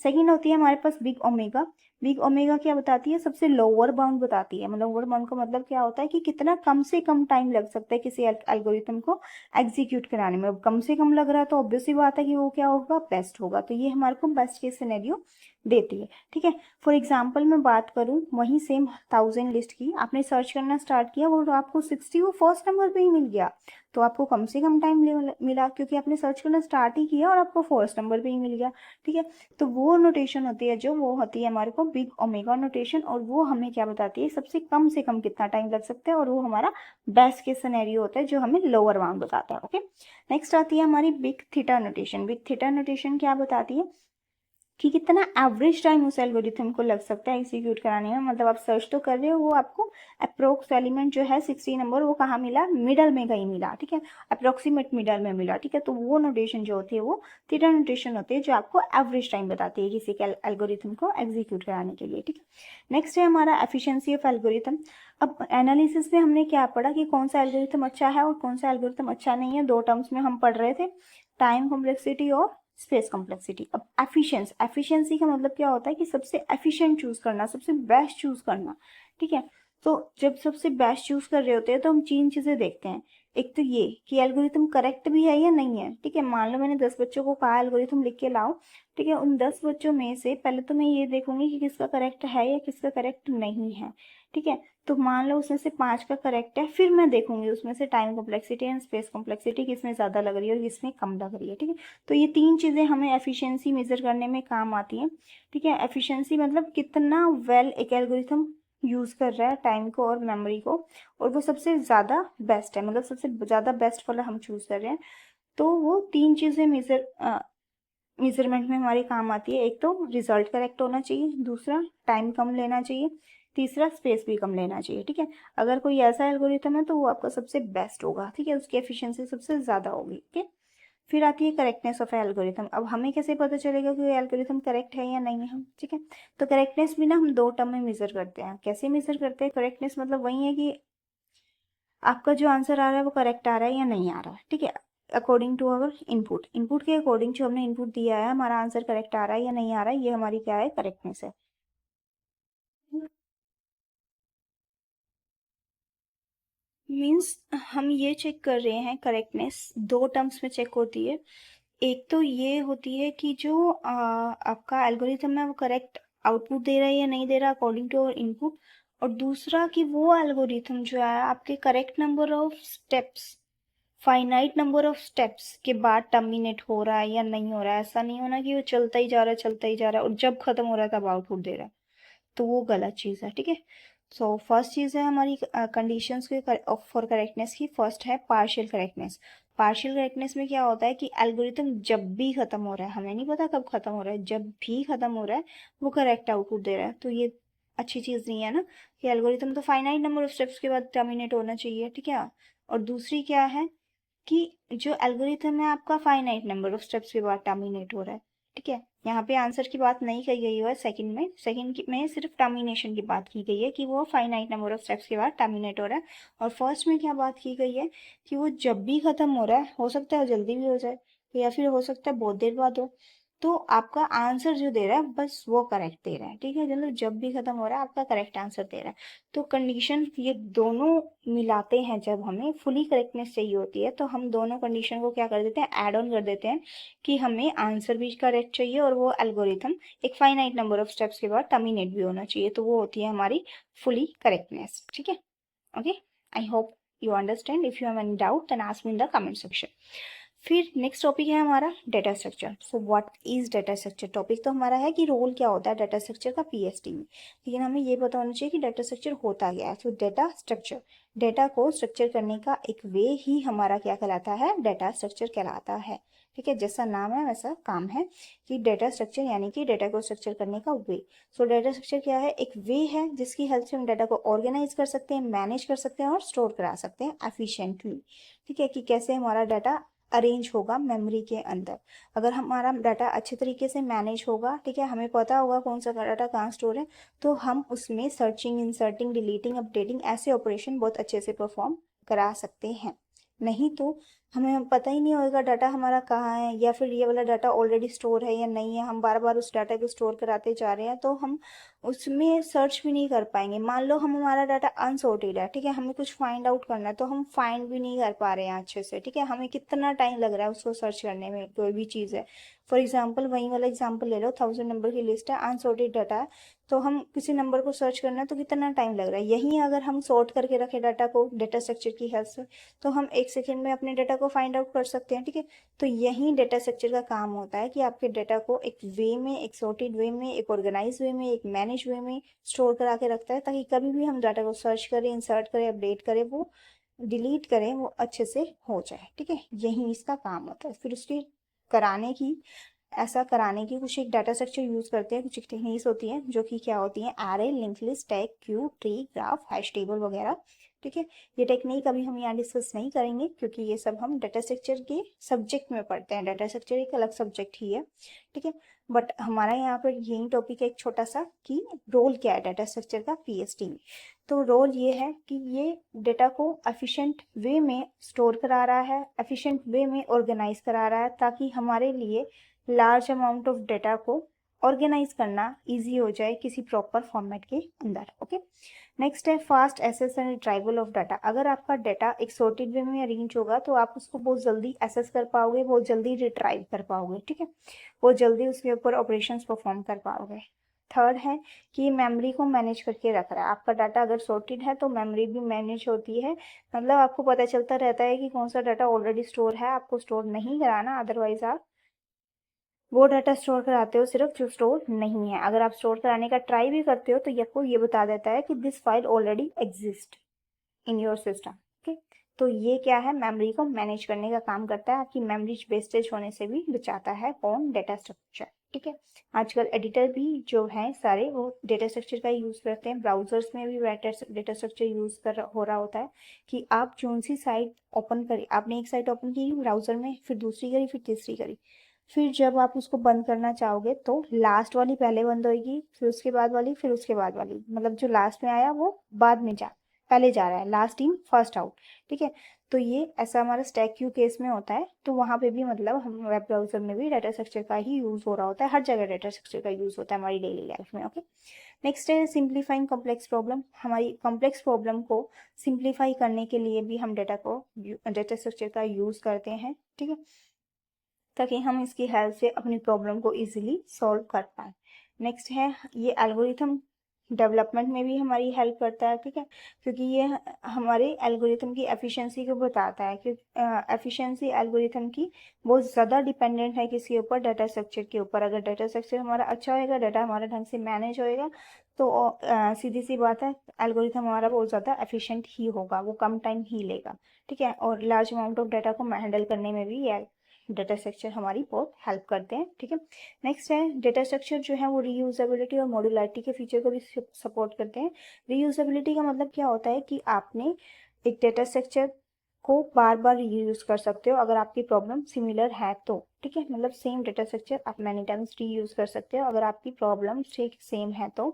सेकेंड होती है हमारे पास बिग ओमेगा। बिग ओमेगा क्या बताती है, सबसे लोअर बाउंड बताती है। मतलब लोअर बाउंड का मतलब क्या होता है कि कितना कम से कम टाइम लग सकता है किसी एल्गोरिथम को एग्जीक्यूट कराने में। अब कम से कम लग रहा है तो ऑब्वियस सी बात है कि वो क्या होगा, बेस्ट होगा। तो ये हमारे को बेस्ट केस सिनेरियो देती है, ठीक है। फॉर एग्जाम्पल मैं बात करूं वही सेम 1000 लिस्ट की, आपने सर्च करना स्टार्ट किया वो आपको 60 वो फर्स्ट नंबर पे ही मिल गया। तो आपको कम से कम टाइम मिला क्योंकि आपने सर्च करना स्टार्ट ही किया और आपको फर्स्ट नंबर पे ही मिल गया, ठीक है। तो वो नोटेशन होती है जो वो होती है हमारे को बिग ओमेगा नोटेशन, और वो हमें क्या बताती है, सबसे कम से कम कितना टाइम लग सकता है, और वो हमारा बेस्ट केस सिनेरियो होता है जो हमें लोअर बाउंड बताता है, ओके। नेक्स्ट आती है हमारी big theta notation. Big theta notation क्या बताती है कि कितना एवरेज टाइम उस एल्गोरिथम को लग सकता है एग्जीक्यूट कराने में। मतलब आप सर्च तो कर रहे हो, वो आपको अप्रोक्स एलिमेंट जो है 60 नंबर वो कहाँ मिला, मिडल में कहीं मिला, ठीक है, अप्रोक्सीमेट मिडल में मिला, ठीक है। तो वो नोटेशन जो होती है वो थीटा नोटेशन होती है जो आपको एवरेज टाइम बताती है किसी के एल्गोरिथम को एग्जीक्यूट कराने के लिए, ठीक है। नेक्स्ट है हमारा एफिशिएंसी ऑफ एल्गोरिथम। अब एनालिसिस में हमने क्या पढ़ा कि कौन सा एल्गोरिथम अच्छा है और कौन सा एल्गोरिथम अच्छा नहीं है, दो टर्म्स में हम पढ़ रहे थे, टाइम कॉम्प्लेक्सिटी और स्पेस कॉम्प्लेक्सिटी। अब एफिशिएंसी का मतलब क्या होता है कि सबसे एफिशिएंट चूज करना, सबसे बेस्ट चूज करना, ठीक है। तो जब सबसे बेस्ट चूज कर रहे होते हैं तो हम 3 चीजें देखते हैं। एक तो ये कि एल्गोरिथम करेक्ट भी है या नहीं है, ठीक है। मान लो मैंने 10 बच्चों को कहा एल्गोरिथम लिख के लाओ, ठीक है। उन 10 बच्चों में से पहले तो मैं ये देखूंगी कि किसका करेक्ट है या किसका करेक्ट नहीं है, ठीक है। तो मान लो उसमें से 5 का करेक्ट है, फिर मैं देखूंगी उसमें से time complexity and space complexity किसमें ज्यादा लग रही है और किसमें कम लग रही है, ठीक है। तो ये 3 चीजें हमें एफिशिएंसी मेजर करने में काम आती हैं, ठीक है। एफिशिएंसी मतलब कितना वेल एक एल्गोरिथम यूज कर रहा है टाइम को और मेमोरी को, और वो सबसे ज्यादा बेस्ट है, मतलब सबसे ज्यादा बेस्ट वाला हम चूज कर रहे हैं। तो वो 3 चीजें मेजरमेंट में हमारे काम आती है। एक तो रिजल्ट करेक्ट होना चाहिए, दूसरा टाइम कम लेना चाहिए, तीसरा स्पेस भी कम लेना चाहिए, ठीक है। अगर कोई ऐसा एल्गोरिथम है तो वो आपका सबसे बेस्ट होगा, ठीक है, उसकी एफिशिएंसी सबसे ज्यादा होगी, ठीक है। फिर आती है करेक्टनेस ऑफ एल्गोरिथम। अब हमें कैसे पता चलेगा कि एल्गोरिथम करेक्ट है या नहीं है, ठीक है। तो करेक्टनेस भी ना हम 2 टर्म में मेजर करते हैं। कैसे मेजर करते हैं, करेक्टनेस मतलब वही है कि आपका जो आंसर आ रहा है वो करेक्ट आ रहा है या नहीं आ रहा है, ठीक है। According to our input, input के अकॉर्डिंग जो हमने इनपुट दिया है हमारा आंसर करेक्ट आ रहा है या नहीं आ रहा है, ये हमारी क्या है, करेक्टनेस है। मीन्स हम ये चेक कर रहे हैं, करेक्टनेस 2 टर्म्स में चेक होती है। एक तो ये होती है कि जो आपका एल्गोरिथम है वो करेक्ट आउटपुट दे रहा है या नहीं दे रहा अकॉर्डिंग टू अवर इनपुट। और दूसरा कि वो एल्गोरिथम जो है आपके correct number of steps, finite number of steps के बाद टर्मिनेट हो रहा है या नहीं हो रहा है। ऐसा नहीं होना कि वो चलता ही जा रहा है चलता ही जा रहा है और जब खत्म हो रहा है तब आउटपुट दे रहा है, तो वो गलत चीज़ है। ठीक है, सो फर्स्ट चीज़ है हमारी कंडीशंस के फॉर करेक्टनेस की। फर्स्ट है पार्शियल करेक्टनेस। पार्शियल करेक्टनेस में क्या होता है कि एल्गोरिथम जब भी खत्म हो रहा है, हमें नहीं पता कब खत्म हो रहा है, जब भी खत्म हो रहा है वो करेक्ट आउटपुट दे रहा है। तो ये अच्छी चीज़ नहीं है ना कि एल्गोरिथम तो फाइनाइट नंबर ऑफ स्टेप्स के बाद टर्मिनेट होना चाहिए। ठीक है, और दूसरी क्या है कि जो एल्गोरिथम है आपका फाइनाइट नंबर ऑफ स्टेप्स के बाद टर्मिनेट हो रहा है। ठीक है, यहाँ पे आंसर की बात नहीं कही गई है सेकंड में, सेकंड में सिर्फ टर्मिनेशन की बात की गई है कि वो फाइनाइट नंबर ऑफ स्टेप्स के बाद टर्मिनेट हो रहा है। और फर्स्ट में क्या बात की गई है कि वो जब भी खत्म हो रहा है, हो सकता है जल्दी भी हो जाए या फिर हो सकता है बहुत देर बाद हो, तो आपका आंसर जो दे रहा है बस वो करेक्ट दे रहा है। ठीक है, मतलब जब भी खत्म हो रहा है आपका करेक्ट आंसर दे रहा है। तो कंडीशन ये दोनों मिलाते हैं, जब हमें फुली करेक्टनेस चाहिए होती है तो हम दोनों कंडीशन को क्या कर देते हैं, ऐड ऑन कर देते हैं कि हमें आंसर भी करेक्ट चाहिए और वो एल्गोरिथम एक फाइनाइट नंबर ऑफ स्टेप्स के बाद टर्मिनेट भी होना चाहिए, तो वो होती है हमारी फुली करेक्टनेस। ठीक है, okay, I hope you understand. If you have any doubt then ask me in the comment section. फिर नेक्स्ट टॉपिक है हमारा data structure. So what is data structure? Topic तो हमारा है कि रोल क्या होता है डेटा स्ट्रक्चर का पीएसटी में, लेकिन हमें ये पता होना चाहिए कि डेटा स्ट्रक्चर होता क्या है। तो डेटा स्ट्रक्चर, डेटा को स्ट्रक्चर करने का एक वे ही हमारा क्या कहलाता है, डेटा स्ट्रक्चर कहलाता है। ठीक है, जैसा नाम है वैसा काम है कि डेटा स्ट्रक्चर यानी कि डेटा को स्ट्रक्चर करने का वे। सो डेटा स्ट्रक्चर क्या है, एक वे है जिसकी हेल्प से हम डाटा को ऑर्गेनाइज कर सकते हैं, मैनेज कर सकते हैं और स्टोर करा सकते हैं एफिशिएंटली। ठीक है, कि कैसे हमारा डाटा अरेंज होगा मेमोरी के अंदर। अगर हमारा डाटा अच्छे तरीके से मैनेज होगा, ठीक है, हमें पता होगा कौन सा डाटा कहाँ स्टोर है, तो हम उसमें सर्चिंग, इंसर्टिंग, डिलीटिंग, अपडेटिंग ऐसे ऑपरेशन बहुत अच्छे से परफॉर्म करा सकते हैं। नहीं तो हमें पता ही नहीं होगा डाटा हमारा कहाँ है, या फिर ये वाला डाटा ऑलरेडी स्टोर है या नहीं है, हम बार बार उस डाटा को स्टोर कराते जा रहे हैं तो हम उसमें सर्च भी नहीं कर पाएंगे। मान लो हम हमारा डाटा अनसॉर्टेड है, ठीक है, हमें कुछ फाइंड आउट करना है तो हम फाइंड भी नहीं कर पा रहे हैं अच्छे से। ठीक है, हमें कितना टाइम लग रहा है उसको सर्च करने में, कोई भी चीज़ है। फॉर एग्जाम्पल वही वाला एग्जाम्पल ले लो, 1000 नंबर की लिस्ट है, अनसॉर्टेड डाटा है, तो हम किसी नंबर को सर्च करना है तो कितना टाइम लग रहा है। यही अगर हम सॉर्ट करके रखें डाटा को डेटा स्ट्रक्चर की हेल्प से, तो हम 1 सेकेंड में अपने डाटा को फाइंड आउट कर सकते हैं। ठीक है, तो यही डेटा स्ट्रक्चर का काम होता है कि आपके डाटा को एक वे में, एक सॉर्टेड वे में, एक ऑर्गेनाइज वे में, एक मैनेज वे में स्टोर करा के रखता है, ताकि कभी भी हम डाटा को सर्च करें, इंसर्ट करें, अपडेट करें, वो डिलीट करें, वो अच्छे से हो जाए। ठीक है, यही इसका काम होता है। फिर उसकी कराने की, ऐसा कराने की कुछ एक डाटा स्ट्रक्चर यूज करते हैं, कुछ एक टेक्निक्स होती हैं जो कि क्या होती हैं, array, link list, tag, Q, tree, graph, hash table वगैरह। ठीक है, ये टेक्निक अभी हम यहाँ डिस्कस नहीं करेंगे क्योंकि ये सब हम डाटा स्ट्रक्चर के सब्जेक्ट में पढ़ते हैं, डाटा स्ट्रक्चर एक अलग सब्जेक्ट ही है। ठीक है, बट हमारा यहाँ पर यही टॉपिक है एक छोटा सा कि रोल क्या है डाटा स्ट्रक्चर का पीएसटी में। तो रोल ये है कि ये डेटा को एफिशिएंट वे में स्टोर करा रहा है, एफिशिएंट वे में ऑर्गेनाइज करा रहा है, ताकि हमारे लिए लार्ज अमाउंट ऑफ डेटा को ऑर्गेनाइज करना इजी हो जाए किसी प्रॉपर फॉर्मेट के अंदर। ओके, नेक्स्ट है fast access and retrieval of data. अगर आपका डाटा एक सॉर्टेड वे में अरेंज होगा तो आप उसको बहुत जल्दी एसेस कर पाओगे, बहुत जल्दी रिट्राइव कर पाओगे। ठीक है, बहुत जल्दी उसके ऊपर ऑपरेशंस परफॉर्म कर पाओगे। थर्ड है कि मेमोरी को मैनेज करके रख रहा है। आपका डाटा अगर सॉर्टेड है तो मेमोरी भी मैनेज होती है, मतलब आपको पता चलता रहता है कि कौन सा डाटा ऑलरेडी स्टोर है, आपको स्टोर नहीं कराना, अदरवाइज आप वो डाटा स्टोर कराते हो सिर्फ जो स्टोर नहीं है। अगर आप स्टोर कराने का ट्राई भी करते हो तो आपको ये बता देता है कि this file already exist in your system. Okay, तो ये क्या है, मेमोरी को मैनेज करने का काम करता है, आपकी मेमोरी वेस्टेज होने से भी बचाता है कौन, डेटा स्ट्रक्चर। ठीक है, आजकल एडिटर भी जो है सारे वो डेटा स्ट्रक्चर का यूज करते हैं, ब्राउजर्स में भी डेटा स्ट्रक्चर यूज कर हो रहा होता है कि आप जो सी साइट ओपन करी, आपने एक साइट ओपन की ब्राउजर में, फिर दूसरी करी, फिर तीसरी करी, फिर जब आप उसको बंद करना चाहोगे तो लास्ट वाली पहले बंद होगी, फिर उसके बाद वाली, फिर उसके बाद वाली, मतलब जो लास्ट में आया वो बाद में पहले जा रहा है, लास्ट इन फर्स्ट आउट। ठीक है, तो ये ऐसा हमारा स्टैक क्यू केस में होता है, तो वहां पे भी मतलब हम वेब ब्राउजर में भी डाटा स्ट्रक्चर का ही यूज हो रहा होता है, हर जगह डाटा स्ट्रक्चर का यूज होता है हमारी डेली लाइफ में। ओके, नेक्स्ट है सिंप्लीफाइंग कॉम्प्लेक्स प्रॉब्लम। हमारी कॉम्प्लेक्स प्रॉब्लम को सिंप्लीफाई करने के लिए भी हम डाटा स्ट्रक्चर का यूज करते हैं। ठीक है, ताकि हम इसकी हेल्प से अपनी प्रॉब्लम को इजीली सॉल्व कर पाए। नेक्स्ट है ये एल्गोरिथम डेवलपमेंट में भी हमारी हेल्प करता है, ठीक है, क्योंकि ये हमारे एल्गोरिथम की एफिशिएंसी को बताता है कि एफिशिएंसी एल्गोरिथम की बहुत ज़्यादा डिपेंडेंट है किसके ऊपर, डाटा स्ट्रक्चर के ऊपर। अगर डाटा स्ट्रक्चर हमारा अच्छा होएगा, डाटा हमारा ढंग से मैनेज होएगा, तो सीधी सी बात है, एल्गोरिथम हमारा बहुत ज़्यादा एफिशिएंट ही होगा, वो कम टाइम ही लेगा, ठीक है। और लार्ज अमाउंट ऑफ डाटा को हैंडल करने में भी ये डाटा स्ट्रक्चर हमारी बहुत हेल्प करते हैं, ठीक है। नेक्स्ट है, डेटा स्ट्रक्चर जो है वो रीयूजेबिलिटी और मॉड्यूलरिटी के फीचर को भी सपोर्ट करते हैं। रीयूजेबिलिटी का मतलब क्या होता है कि आपने एक डेटा स्ट्रक्चर को बार बार रीयूज कर सकते हो अगर आपकी प्रॉब्लम सिमिलर है तो, ठीक है, मतलब सेम डेटा स्ट्रक्चर आप मैनी टाइम्स रीयूज कर सकते हो अगर आपकी प्रॉब्लम सेम है तो।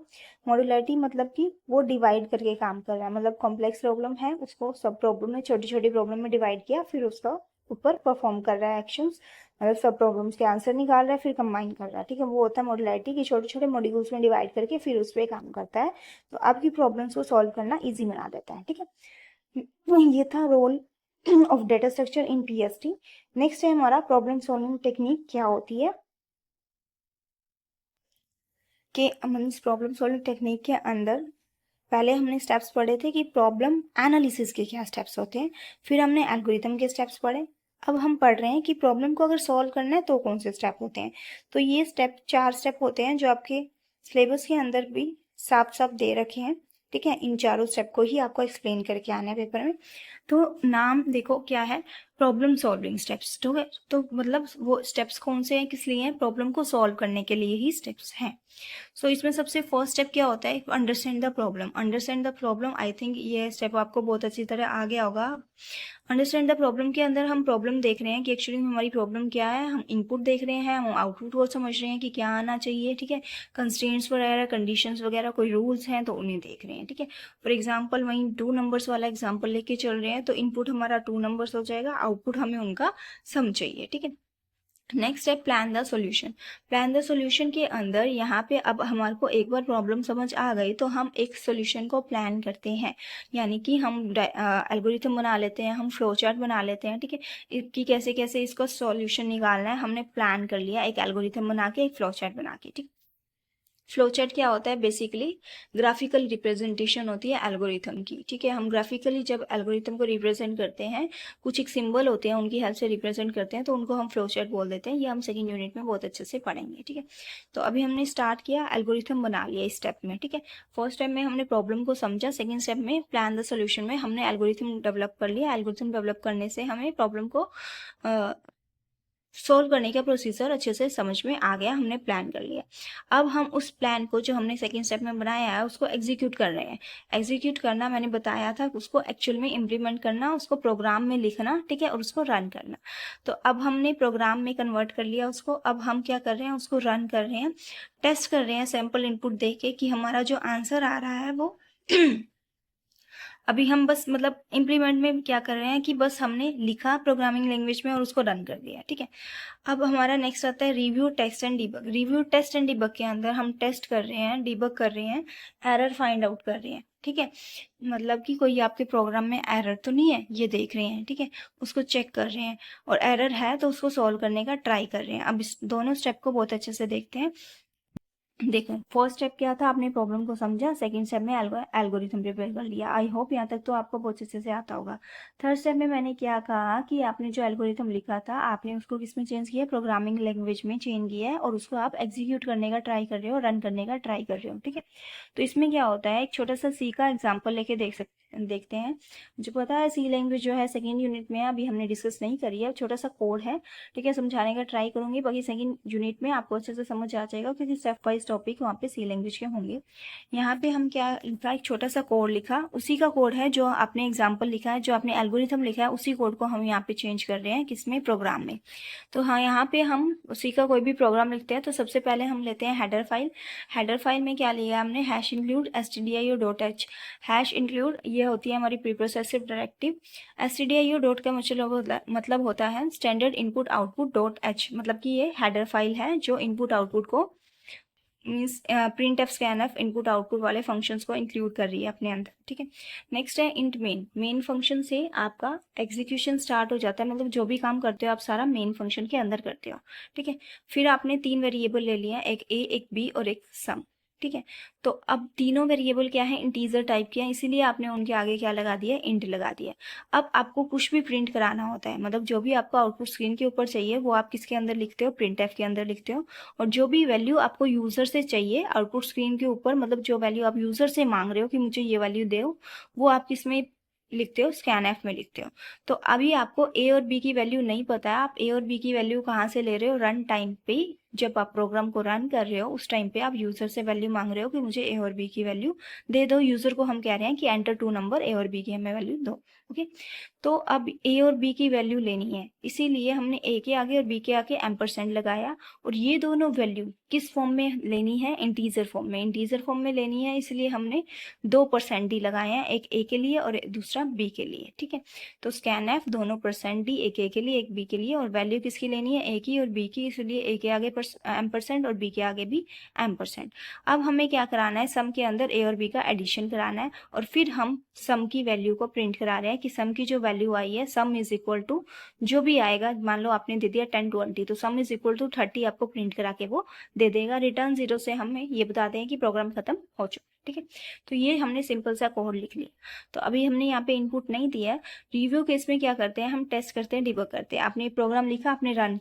मॉड्यूलरिटी मतलब कि वो डिवाइड करके काम कर रहा है, मतलब कॉम्प्लेक्स प्रॉब्लम है उसको सब प्रॉब्लम में, छोटी छोटी प्रॉब्लम में डिवाइड किया, फिर उसका ऊपर परफॉर्म कर रहा है एक्शंस, मतलब सब प्रॉब्लम्स के आंसर निकाल रहा है फिर कंबाइन कर रहा है, ठीक है। वो होता है मॉड्यूलरिटी, की छोटे छोटे मॉड्यूल्स में डिवाइड करके फिर उस पर काम करता है, तो आपकी प्रॉब्लम्स को सॉल्व करना ईजी बना देता है, ठीक है। ये था role of data structure in PST. Next है हमारा प्रॉब्लम सॉल्विंग टेक्निक क्या होती है, कि मीन्स प्रॉब्लम सॉल्विंग टेक्निक के अंदर पहले हमने स्टेप्स पढ़े थे कि प्रॉब्लम एनालिसिस के क्या स्टेप्स होते हैं, फिर हमने एल्गोरिथम के स्टेप्स पढ़े, अब हम पढ़ रहे हैं कि प्रॉब्लम को अगर सॉल्व करना है तो कौन से स्टेप होते हैं। तो ये स्टेप 4 स्टेप होते हैं जो आपके सिलेबस के अंदर भी साफ साफ दे रखे हैं, ठीक है। इन चारों स्टेप को ही आपको एक्सप्लेन करके आना है पेपर में। तो नाम देखो क्या है, प्रॉब्लम सॉल्विंग स्टेप्स, ठीक है। तो मतलब वो स्टेप्स कौन से हैं, किस लिए हैं, प्रॉब्लम को सॉल्व करने के लिए ही स्टेप्स हैं। सो इसमें सबसे फर्स्ट स्टेप क्या होता है, understand the problem. Understand the problem, I think ये स्टेप आपको बहुत अच्छी तरह आ गया होगा। अंडरस्टैंड द प्रॉब्लम के अंदर हम प्रॉब्लम देख रहे हैं कि एक्चुअली हमारी प्रॉब्लम क्या है, हम इनपुट देख रहे हैं, हम आउटपुट को समझ रहे हैं कि क्या आना चाहिए, ठीक है। कंस्ट्रेंट्स वगैरह, कंडीशंस वगैरह, कोई रूल्स हैं तो उन्हें देख रहे हैं, ठीक है। फॉर एग्जाम्पल वहीं 2 नंबर्स वाला एग्जाम्पल लेके चल रहे हैं, तो इनपुट हमारा 2 नंबर्स हो जाएगा, आउटपुट हमें उनका सम चाहिए, ठीक है। नेक्स्ट है plan the solution. Plan the solution के अंदर यहाँ पे अब हमारे को एक बार प्रॉब्लम समझ आ गई तो हम एक सॉल्यूशन को प्लान करते हैं, यानी कि हम एल्गोरिथम बना लेते हैं, हम फ्लो चार्ट बना लेते हैं, ठीक है, कि कैसे कैसे इसको सॉल्यूशन निकालना है, हमने प्लान कर लिया एक एल्गोरिथम बना के, एक फ्लो चार्ट बना के, ठीक। फ्लोचार्ट क्या होता है, बेसिकली ग्राफिकल रिप्रेजेंटेशन होती है एल्गोरिथम की, ठीक है। हम ग्राफिकली जब एल्गोरिथम को रिप्रेजेंट करते हैं, कुछ एक सिंबल होते हैं उनकी हेल्प से रिप्रेजेंट करते हैं, तो उनको हम फ्लोचार्ट बोल देते हैं। ये हम सेकंड यूनिट में बहुत अच्छे से पढ़ेंगे, ठीक है। तो अभी हमने स्टार्ट किया, एल्गोरिथम बना लिया इस स्टेप में, ठीक है। फर्स्ट स्टेप में हमने प्रॉब्लम को समझा, सेकेंड स्टेप में प्लान द सोल्यूशन में हमने एल्गोरिथम डेवलप कर लिया। एल्गोरिथम डेवलप करने से हमें प्रॉब्लम को सोल्व करने का प्रोसीजर अच्छे से समझ में आ गया, हमने प्लान कर लिया। अब हम उस प्लान को जो हमने सेकंड स्टेप में बनाया है उसको एग्जीक्यूट कर रहे हैं। एग्जीक्यूट करना मैंने बताया था, उसको एक्चुअल में इम्प्लीमेंट करना, उसको प्रोग्राम में लिखना, ठीक है, और उसको रन करना। तो अब हमने प्रोग्राम में कन्वर्ट कर लिया उसको, अब हम क्या कर रहे हैं, उसको रन कर रहे हैं, टेस्ट कर रहे हैं सैम्पल इनपुट दे के कि हमारा जो आंसर आ रहा है वो अभी हम बस मतलब इम्प्लीमेंट में क्या कर रहे हैं कि बस हमने लिखा प्रोग्रामिंग लैंग्वेज में और उसको रन कर दिया, ठीक है। अब हमारा नेक्स्ट आता है review, test and debug. Review, test and debug के अंदर हम टेस्ट कर रहे हैं, डिबग कर रहे हैं, एरर फाइंड आउट कर रहे हैं, ठीक है। मतलब कि कोई आपके प्रोग्राम में एरर तो नहीं है, ये देख रहे हैं, ठीक है, उसको चेक कर रहे हैं, और एरर है तो उसको सॉल्व करने का ट्राई कर रहे हैं। अब इस दोनों स्टेप को बहुत अच्छे से देखते हैं। देखो फर्स्ट स्टेप क्या था, आपने प्रॉब्लम को समझा, सेकंड स्टेप में एल्गोरिथम प्रिपेयर कर लिया। आई होप यहाँ तक तो आपको बहुत अच्छे से आता होगा। थर्ड स्टेप में मैंने क्या कहा कि आपने जो एल्गोरिथम लिखा था आपने उसको किस में चेंज किया, प्रोग्रामिंग लैंग्वेज में चेंज किया है, और उसको आप एग्जीक्यूट करने का ट्राई कर रहे हो, रन करने का ट्राई कर रहे हो, ठीक है। तो इसमें क्या होता है, एक छोटा सा सी का एग्जाम्पल लेके देखते हैं। मुझे पता है सी लैंग्वेज जो है सेकेंड यूनिट में अभी हमने डिस्कस नहीं करी है, छोटा सा कोड है, ठीक है, समझाने का ट्राई करूंगी, बाकी सेकेंड यूनिट में आपको अच्छे से समझ आ जाएगा क्योंकि स्टेप वाइज टॉपिक वहाँ पे सी लैंग्वेज के होंगे। यहाँ पे हम क्या लिखा, एक छोटा सा कोड लिखा, उसी का कोड है जो आपने एग्जाम्पल लिखा है, जो आपने एल्गोरिथम लिखा है, उसी कोड को हम यहाँ पे चेंज कर रहे हैं, किसमें, प्रोग्राम में। तो हाँ, यहाँ पे हम उसी का कोई भी प्रोग्राम लिखते हैं तो सबसे पहले हम लेते हैं हेडर फाइल। हेडर फाइल में क्या लिया हमने, hash include stdio.h। Hash include ये होती है हमारी प्रीप्रोसेसिव डायरेक्टिव। stdio डॉट का मतलब होता है standard input output dot H, मतलब कि ये हेडर फाइल है जो इनपुट आउटपुट को means print F scanf input output वाले फंक्शंस को इंक्लूड कर रही है अपने अंदर, ठीक है। नेक्स्ट है इंट मेन। मेन फंक्शन से आपका एग्जीक्यूशन स्टार्ट हो जाता है, मतलब जो भी काम करते हो आप सारा मेन फंक्शन के अंदर करते हो, ठीक है। फिर आपने 3 वेरिएबल ले लिया, एक ए, एक बी और एक सम। ठीक है। तो अब तीनों वेरिएबल क्या है, इंटीजर टाइप के हैं, इसीलिए आपने उनके आगे क्या लगा दिया, इंट लगा दिया। अब आपको कुछ भी प्रिंट कराना होता है, मतलब जो भी आपको आउटपुट स्क्रीन के ऊपर चाहिए वो आप किसके अंदर लिखते हो, प्रिंट एफ के अंदर लिखते हो। और जो भी वैल्यू आपको यूजर से चाहिए आउटपुट स्क्रीन के ऊपर, मतलब जो वैल्यू आप यूजर से मांग रहे हो कि मुझे ये वैल्यू दो, वो आप किसमें लिखते हो, स्कैन एफ में लिखते हो। तो अभी आपको ए और बी की वैल्यू नहीं पता है, आप ए और बी की वैल्यू कहाँ से ले रहे हो, रन टाइम पे जब आप प्रोग्राम को रन कर रहे हो उस टाइम पे आप यूजर से वैल्यू मांग रहे हो कि मुझे ए और बी की वैल्यू दे दो। यूजर को हम कह रहे हैं कि एंटर टू नंबर, ए और बी की हमें वैल्यू दो। ओके, तो अब ए और बी की वैल्यू लेनी है, इसीलिए हमने ए के आगे और बी के आगे एम्परसेंड लगाया। और ये दोनों वैल्यू किस फॉर्म में लेनी है, इंटीजर फॉर्म में, इंटीजर फॉर्म में लेनी है, इसलिए हमने 2% डी लगाए हैं, एक ए के लिए और दूसरा बी के लिए। ठीक है, तो स्कैन एफ दोनों %d, एक ए के लिए एक बी के लिए, और वैल्यू किसकी लेनी है, ए की और बी की, इसलिए ए के आगे एम्परसेंड और बी के आगे भी एम्परसेंड। अब हमें क्या कराना है, सम के अंदर ए और बी का एडिशन कराना है, और फिर हम सम की वैल्यू को प्रिंट करा रहे हैं कि सम की जो वैल्यू आई है, सम इज इक्वल टू जो भी आएगा, मान लो आपने दे दिया 10 20, तो सम इज इक्वल टू 30 आपको प्रिंट करा के वो दे देगा। रिटर्न 0 से हमें ये बताते हैं कि प्रोग्राम खत्म हो चुका। ठीक है, तो ये हमने सिंपल सा कोड लिख लिया। तो अभी हमने यहाँ पे इनपुट नहीं दिया है। रिव्यू केस में क्या करते हैं, हम टेस्ट करते हैं, डिबग करते हैं। आपने प्रोग्राम लिखा, आपने रन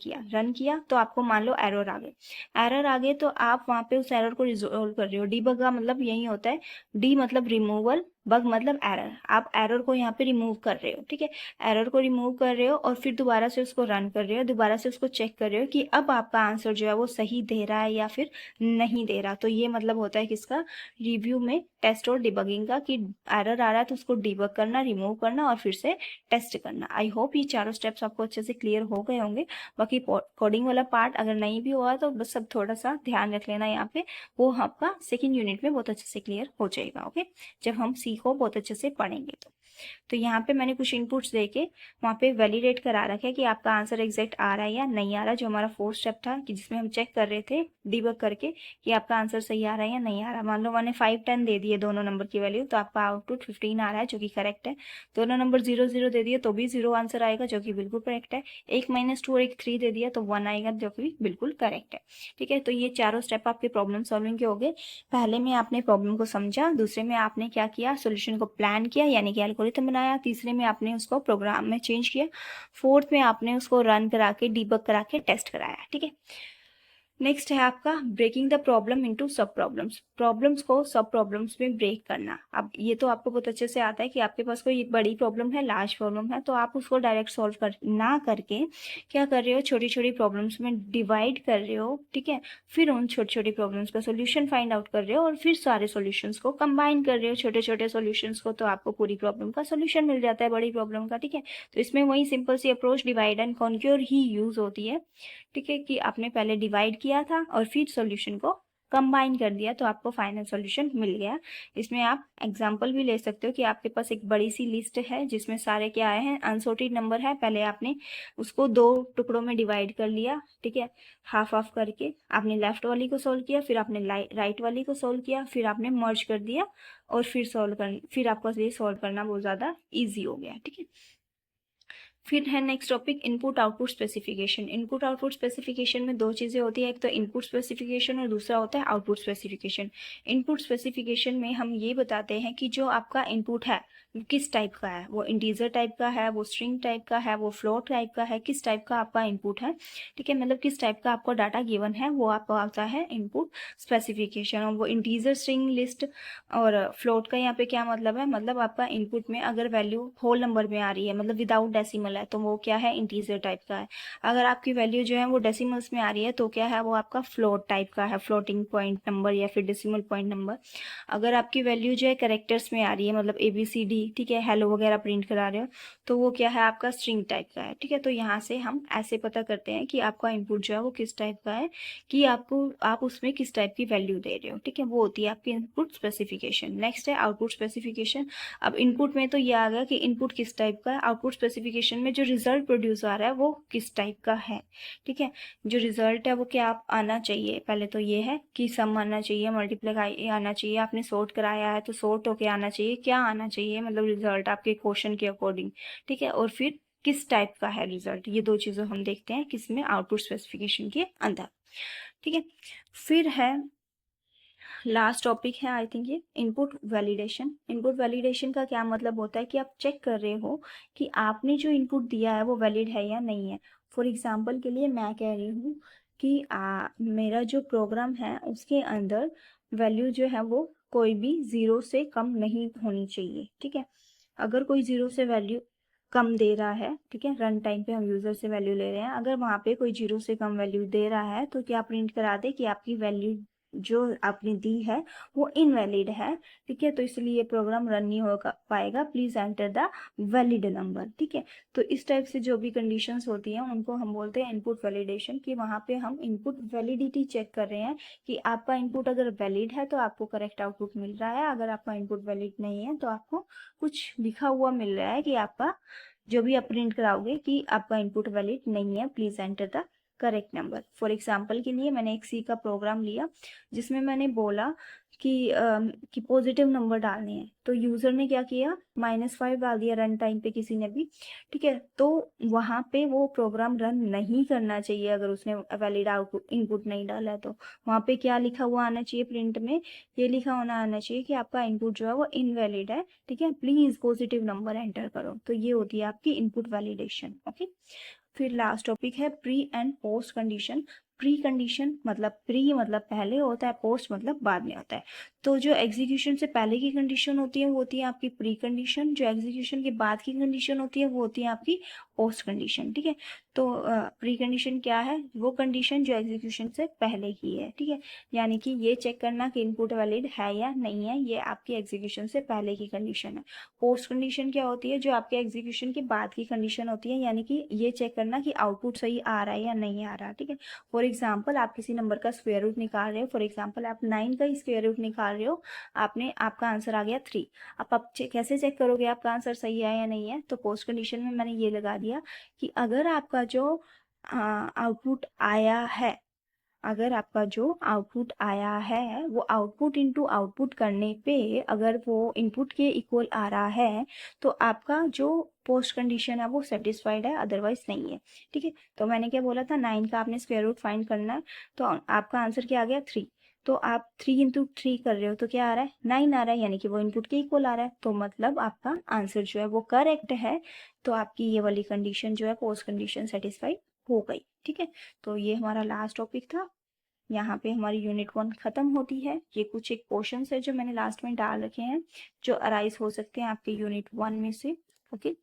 किया तो आपको मान लो एरर आ गए, तो आप वहाँ पे उस एरर को रिजोल्व कर रहे हो। डिबग का मतलब यही होता है, डी मतलब रिमूवल, बग मतलब एरर, आप एरर को यहाँ पे रिमूव कर रहे हो। ठीक है, एरर को रिमूव कर रहे हो और फिर दोबारा से उसको रन कर रहे हो, दोबारा से उसको चेक कर रहे हो कि अब आपका आंसर जो है वो सही दे रहा है या फिर नहीं दे रहा। तो ये मतलब होता है किसका, रिव्यू में टेस्ट और डिबगिंग का, कि एरर आ रहा है तो उसको डिबग करना, रिमूव करना और फिर से टेस्ट करना। आई होप ये चारों स्टेप्स आपको अच्छे से क्लियर हो गए होंगे। बाकी कोडिंग वाला पार्ट अगर नहीं भी हुआ तो बस सब थोड़ा सा ध्यान रख लेना यहाँ पे, वो आपका सेकेंड यूनिट में बहुत अच्छे से क्लियर हो जाएगा। ओके, जब हम सीखो बहुत अच्छे से पढ़ेंगे तो यहाँ पे मैंने कुछ इनपुट्स देके वहाँ पे वैलिडेट करा रखा है कि आपका आंसर एग्जैक्ट आ रहा है या नहीं आ रहा, जो हमारा फोर्थ स्टेप था कि जिसमें हम चेक कर रहे थे डिबग करके कि आपका आंसर सही आ रहा है या नहीं आ रहा। मान लो मैंने 5 10 दे दिए दोनों नंबर की वैल्यू, तो आपका आउटपुट 15 आ रहा है जो कि करेक्ट है। दोनों नंबर 0 0 दे दिए तो भी 0 आंसर आएगा जो कि बिल्कुल करेक्ट है। एक -2 और एक 3 दे दिया तो 1 आएगा जो कि बिल्कुल करेक्ट है। ठीक है, तो ये चारों स्टेप आपके प्रॉब्लम सॉल्विंग के हो गए। पहले में आपने प्रॉब्लम को समझा, दूसरे में आपने क्या किया, सोल्यूशन को प्लान किया यानी कि एल्गोरिथम बनाया, तीसरे में आपने उसको प्रोग्राम में चेंज किया, फोर्थ में आपने उसको रन करा के डिबग करा के टेस्ट कराया। ठीक है, नेक्स्ट है आपका breaking the problem into sub problems, problems को सब प्रॉब्लम्स में ब्रेक करना। अब ये तो आपको बहुत अच्छे से आता है कि आपके पास कोई बड़ी प्रॉब्लम है, लार्ज प्रॉब्लम है, तो आप उसको डायरेक्ट सॉल्व कर ना करके क्या कर रहे हो, छोटी छोटी प्रॉब्लम्स में डिवाइड कर रहे हो। ठीक है, फिर उन छोटी छोटी प्रॉब्लम्स का सोल्यूशन फाइंड आउट कर रहे हो और फिर सारे सोल्यूशंस को कंबाइन कर रहे हो, छोटे छोटे सोल्यूशंस को, तो आपको पूरी प्रॉब्लम का सोल्यूशन मिल जाता है, बड़ी प्रॉब्लम का। ठीक है, तो इसमें वही सिंपल सी अप्रोच डिवाइड एंड कॉन्क्योर ही यूज होती है। ठीक है, कि आपने पहले डिवाइड किया था और फिर सॉल्यूशन को कंबाइन कर दिया तो आपको फाइनल सॉल्यूशन मिल गया। इसमें आप एग्जांपल भी ले सकते हो कि आपके पास एक बड़ी सी लिस्ट है जिसमें सारे क्या आए हैं, अनसॉर्टेड नंबर है, पहले आपने उसको 2 टुकड़ों में डिवाइड कर लिया। ठीक है, हाफ हाफ करके आपने लेफ्ट वाली को सोल्व किया, फिर आपने राइट वाली को सोल्व किया, फिर आपने मर्ज कर दिया और फिर आपका ये सोल्व करना बहुत ज़्यादा ईजी हो गया। ठीक है, फिर है next topic input output specification. Input output specification में दो चीज़ें होती है, एक तो इनपुट स्पेसिफिकेशन और दूसरा होता है आउटपुट स्पेसिफिकेशन। इनपुट स्पेसिफिकेशन में हम ये बताते हैं कि जो आपका इनपुट है किस टाइप का है, वो इंटीजर टाइप का है, वो स्ट्रिंग टाइप का है, वो फ्लोट टाइप का है, किस टाइप का आपका इनपुट है। ठीक है, मतलब किस टाइप का आपको डाटा गिवन है वो आपका आता है इनपुट स्पेसिफिकेशन। और वो इंटीजर, स्ट्रिंग, लिस्ट और फ्लोट का यहाँ पे क्या मतलब है, मतलब आपका इनपुट में अगर वैल्यू होल नंबर में आ रही है, मतलब विदाउट डेसिमल है, तो वो क्या है, इंटीजर टाइप का है। अगर आपकी वैल्यू जो है वो डेसिमल्स में आ रही है तो क्या है, वो आपका फ्लोट टाइप का है, फ्लोटिंग पॉइंट नंबर या फिर डेसिमल पॉइंट नंबर। अगर आपकी वैल्यू जो है कैरेक्टर्स में आ रही है, मतलब ABCD, ठीक है, हेलो वगैरह प्रिंट करा रहे हो, तो वो क्या है, आपका स्ट्रिंग टाइप का है। ठीक है, तो यहाँ से हम ऐसे पता करते हैं कि आपका इनपुट जो है वो किस टाइप का है, कि आप उसमें किस टाइप की वैल्यू दे रहे हो। ठीक है, वो होती है आपकी इनपुट स्पेसिफिकेशन। नेक्स्ट है आउटपुट स्पेसिफिकेशन। अब इनपुट में तो ये आ गया कि इनपुट किस टाइप का है, आउटपुट स्पेसिफिकेशन में जो रिजल्ट प्रोड्यूस आ रहा है वो किस टाइप का है। ठीक है, जो रिजल्ट है वो क्या आप आना चाहिए, पहले तो ये है कि सम आना चाहिए, मल्टीप्लाई आना चाहिए, आपने सॉर्ट कराया है तो सॉर्ट होके आना चाहिए, क्या आना चाहिए, मतलब रिजल्ट आपके क्वेश्चन के अकॉर्डिंग। ठीक है, और फिर किस टाइप का है रिजल्ट, ये दो चीज़ें हम देखते हैं किसमें, आउटपुट स्पेसिफिकेशन के अंदर। ठीक है, फिर है लास्ट टॉपिक है आई थिंक ये इनपुट वैलिडेशन। इनपुट वैलिडेशन का क्या मतलब होता है कि आप चेक कर रहे हो कि आपने जो इनपुट दिया है वो वैलिड है या नहीं है। फॉर एग्जांपल के लिए मैं कह रही हूँ कि मेरा जो प्रोग्राम है उसके अंदर वैल्यू जो है वो कोई भी 0 से कम नहीं होनी चाहिए, ठीक है। अगर कोई 0 से वैल्यू कम दे रहा है, ठीक है, रन टाइम पे हम यूजर से वैल्यू ले रहे हैं, अगर वहां पे कोई 0 से कम वैल्यू दे रहा है तो क्या प्रिंट करा दे कि आपकी वैल्यू जो आपने दी है वो इनवैलिड है, ठीक है। तो इसलिए ये प्रोग्राम रन नहीं हो पाएगा, please enter the valid number, ठीक है। तो इस टाइप से जो भी कंडीशंस होती हैं उनको हम बोलते हैं इनपुट वैलिडेशन, कि वहां पे हम इनपुट वैलिडिटी चेक कर रहे हैं कि आपका इनपुट अगर वैलिड है तो आपको करेक्ट आउटपुट मिल रहा है, अगर आपका इनपुट वैलिड नहीं है तो आपको कुछ लिखा हुआ मिल रहा है कि आपका जो भी आप प्रिंट कराओगे कि आपका इनपुट वैलिड नहीं है, please enter the correct number. For example के लिए मैंने एक सी का प्रोग्राम लिया जिसमें मैंने बोला कि पॉजिटिव नंबर डालने हैं, तो यूजर ने क्या किया, -5 डाल दिया रन टाइम पे किसी ने भी, ठीक है। तो वहां पे वो प्रोग्राम रन नहीं करना चाहिए अगर उसने वैलिड आउटपुट इनपुट नहीं डाला है। तो वहां पे क्या लिखा हुआ आना चाहिए प्रिंट में, ये लिखा होना आना चाहिए कि आपका इनपुट जो है वो इनवैलिड है, ठीक है, प्लीज पॉजिटिव नंबर एंटर करो। तो ये होती है आपकी इनपुट वैलिडेशन, ओके। फिर लास्ट टॉपिक है pre and post condition. Pre condition मतलब प्री मतलब पहले होता है, पोस्ट मतलब बाद में होता है। तो जो एग्जीक्यूशन से पहले की कंडीशन होती है वो होती है आपकी प्री कंडीशन, जो एग्जीक्यूशन के बाद की कंडीशन होती है वो होती है आपकी पोस्ट कंडीशन, ठीक है। तो प्री कंडीशन क्या है, वो कंडीशन जो एग्जीक्यूशन से पहले की है, ठीक है। यानी कि ये चेक करना कि इनपुट वैलिड है या नहीं है, ये आपकी एग्जीक्यूशन से पहले की कंडीशन है। पोस्ट कंडीशन क्या होती है, जो आपके एग्जीक्यूशन के बाद की कंडीशन होती है, यानी कि ये चेक करना कि आउटपुट सही आ रहा है या नहीं आ रहा, ठीक है। फॉर एग्जाम्पल आप किसी नंबर का स्क्वायर रूट निकाल रहे हो, फॉर एग्जाम्पल आप 9 का ही स्क्वायर रूट निकाल रहे हो, आपका आंसर आ गया 3। अब आप कैसे चेक करोगे आपका आंसर सही है या नहीं है, तो पोस्ट कंडीशन में मैंने ये लगा दिया कि अगर आपका जो आउटपुट आया है, अगर आपका जो आउटपुट आया है वो आउटपुट इनटू आउटपुट करने पे अगर वो इनपुट के इक्वल आ रहा है तो आपका जो पोस्ट कंडीशन है वो सेटिस्फाइड है, अदरवाइज नहीं है, ठीक है। तो मैंने क्या बोला था, 9 का आपने स्क्वायर रूट फाइंड करना है, तो आपका आंसर क्या आ गया 3। तो आप 3 × 3 कर रहे हो तो क्या आ रहा है 9 आ रहा है, यानी कि वो इनपुट के इक्वल आ रहा है, तो मतलब आपका आंसर जो है वो करेक्ट है। तो आपकी ये वाली कंडीशन जो है पोस्ट कंडीशन सेटिस्फाइड हो गई, ठीक है। तो ये हमारा लास्ट टॉपिक था, यहाँ पे हमारी यूनिट 1 खत्म होती है। ये कुछ एक क्वेश्चंस है जो मैंने लास्ट में डाल रखे हैं जो अराइज हो सकते हैं आपके यूनिट 1 में से, okay.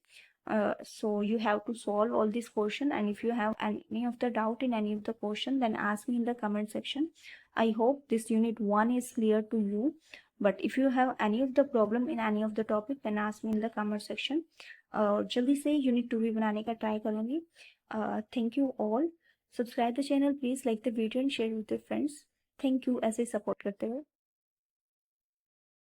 So you have to solve all these question, and if you have any of the doubt in any of the question then ask me in the comment section. I hope this unit 1 is clear to you, but if you have any of the problem in any of the topic then ask me in the comment section. जल्दी से unit 2 भी बनाने का try करूँगी। Thank you all, subscribe the channel, please like the video and share with your friends. Thank you ऐसे support करते हुए।